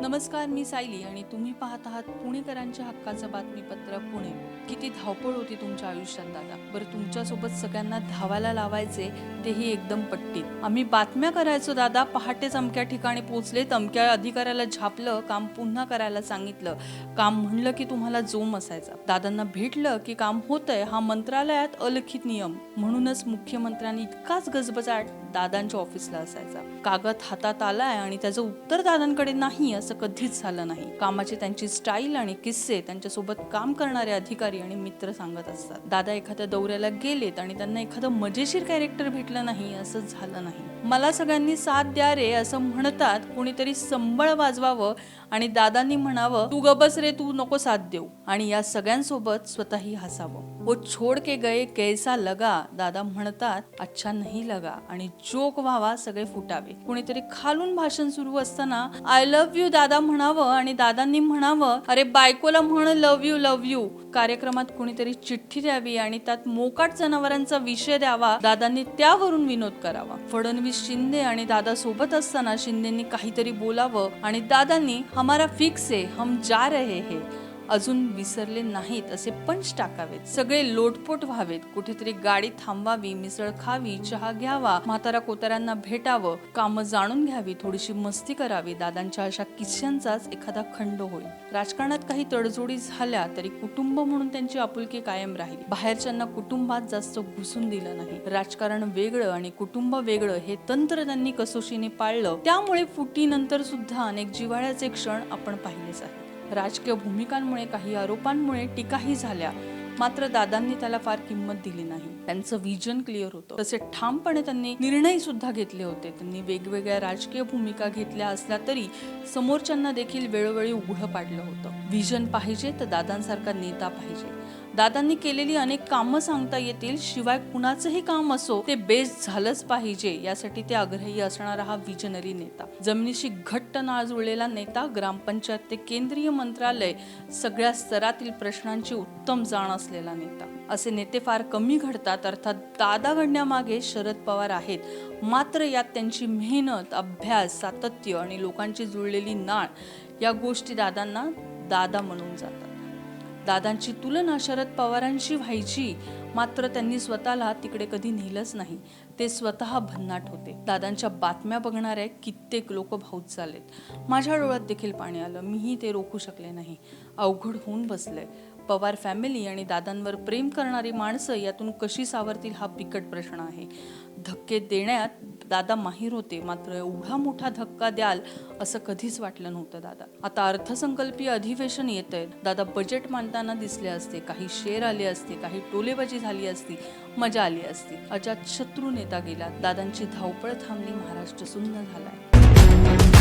नमस्कार, मी सायली आणि तुम्ही पाहत आहात पुणेकरांच्या हक्काचं बातमीपत्र पुणे. किती धावपळ होती तुमच्या आयुष्यात दादा. बरं, तुमच्यासोबत सगळ्यांना धावायला लावायचे तेही एकदम पट्टीत. आम्ही बातम्या करायचो दादा. पहाटेच अमक्या ठिकाणी पोहोचले, अमक्या अधिकाऱ्याला झापलं, काम पुन्हा करायला सांगितलं. काम म्हणलं की तुम्हाला जोम असायचा. दादांना भेटलं की काम होतंय हा मंत्रालयात अलिखित नियम. म्हणूनच मुख्यमंत्र्यांनी इतकाच गजबजाट दादांच्या ऑफिसला असायचा. कागद हातात आलाय आणि त्याचं उत्तर दादांकडे नाही असं कधीच झालं नाही. कामाची त्यांची स्टाईल आणि किस्से त्यांच्यासोबत काम करणारे अधिकारी आणि मित्र सांगत असतात. दादा एखाद्या दौऱ्याला गेलेत आणि त्यांना एखादं मजेशीर कॅरेक्टर भेटलं नाही असं झालं नाही. मला सगळ्यांनी साथ द्या रे असं म्हणतात, कोणीतरी संबळ वाजवावं आणि दादांनी म्हणावं तू गबस रे, तू नको साथ देऊ, आणि या सगळ्यांसोबत स्वतःही हसावं. वो छोड के गए कैसा लगा, दादा म्हणतात अच्छा नहीं लगा, आणि जोक व्हावा, सगळे फुटावे. कोणीतरी खालून भाषण सुरू असताना आय लव्ह यू दादा म्हणावं आणि दादांनी म्हणावं अरे बायकोला म्हण लव्ह यू. कार्यक्रमात कोणीतरी चिठ्ठी द्यावी आणि त्यात मोकाट जनावरांचा विषय द्यावा, दादांनी त्यावरून विनोद करावा. फडणवीस शिंदे आणि दादा सोबत असताना शिंदेंनी काहीतरी बोलावं आणि दादांनी हमारा फिक्स है, हम जा रहे हैं, अजून विसरले नाहीत असे पंच टाकावेत. सगळे लोटपोट व्हावेत. कुठेतरी गाडी थांबवावी, मिसळ खावी, चहा घ्यावा, म्हातारा कोताऱ्यांना भेटावं, कामं जाणून घ्यावी, थोडीशी मस्ती करावी. दादांच्या अशा किस्स्यांचाच एखादा खंड होईल. राजकारणात काही तडजोडी झाल्या तरी कुटुंब म्हणून त्यांची आपुलकी कायम राहील. बाहेरच्यांना कुटुंबात जास्त घुसून दिलं नाही. राजकारण वेगळं आणि कुटुंब वेगळं हे तंत्र त्यांनी कसोशीने पाळलं. त्यामुळे फुटीनंतर सुद्धा अनेक जिव्हाळ्याचे क्षण आपण पाहिलेच आहेत. राजकीय भूमिकांमुळे, काही आरोपांमुळे टीकाही झाल्या, मात्र दादांनी त्याला फार किंमत दिली नाही. त्यांचं विजन क्लिअर होतं. तसे ठामपणे त्यांनी निर्णय सुद्धा घेतले होते. त्यांनी वेगवेगळ्या राजकीय भूमिका घेतल्या असल्या तरी समोरच्यांना देखील वेळोवेळी उघडं पाडलं होतं. विजन पाहिजे तर दादांसारखा नेता पाहिजे. दादांनी केलेली अनेक कामं सांगता येतील, शिवाय कुणाचंही काम असो ते बेस्ट झालंच पाहिजे यासाठी ते आग्रही असणारा हा विजनरी नेता. जमिनीशी घट्ट नाळ जुळलेला नेता, ग्रामपंचायत ते केंद्रीय मंत्रालय, सगळ्या स्तरातील प्रश्नांची उत्तम जाण असलेला नेता. असे नेते फार कमी घडतात. अर्थात दादा घडण्यामागे शरद पवार आहेत, मात्र यात त्यांची मेहनत, अभ्यास, सातत्य आणि लोकांची जुळलेली नाळ या गोष्टी दादांना दादा म्हणून जातात. दादांची तुलना शरद पवारांशी व्हायची, मात्र त्यांनी स्वतःला तिकडे कधी नेलंच नाही. ते स्वतः भन्नाट होते. दादांच्या बातम्या बघणारे कित्येक लोक भाऊत झालेत. माझ्या डोळ्यात देखील पाणी आलं. मीही ते रोखू शकले नाही. अवघड होऊन बसलंय. पवार फॅमिली आणि दादांवर प्रेम करणारी माणसं यातून कशी सावरतील हा बिकट प्रश्न आहे. धक्के देण्यात दादा माहीर होते, मात्र एवढा मोठा धक्का द्याल असं कधीच वाटलं नव्हतं दादा. आता अर्थसंकल्पीय अधिवेशन येतंय. दादा बजेट मांडताना दिसले असते, काही शेर आले असते, काही टोलेबाजी झाली असती, मजा आली असती. अजात शत्रू नेता गेला. दादांची धावपळ थांबली. महाराष्ट्र सुन्न झालाय.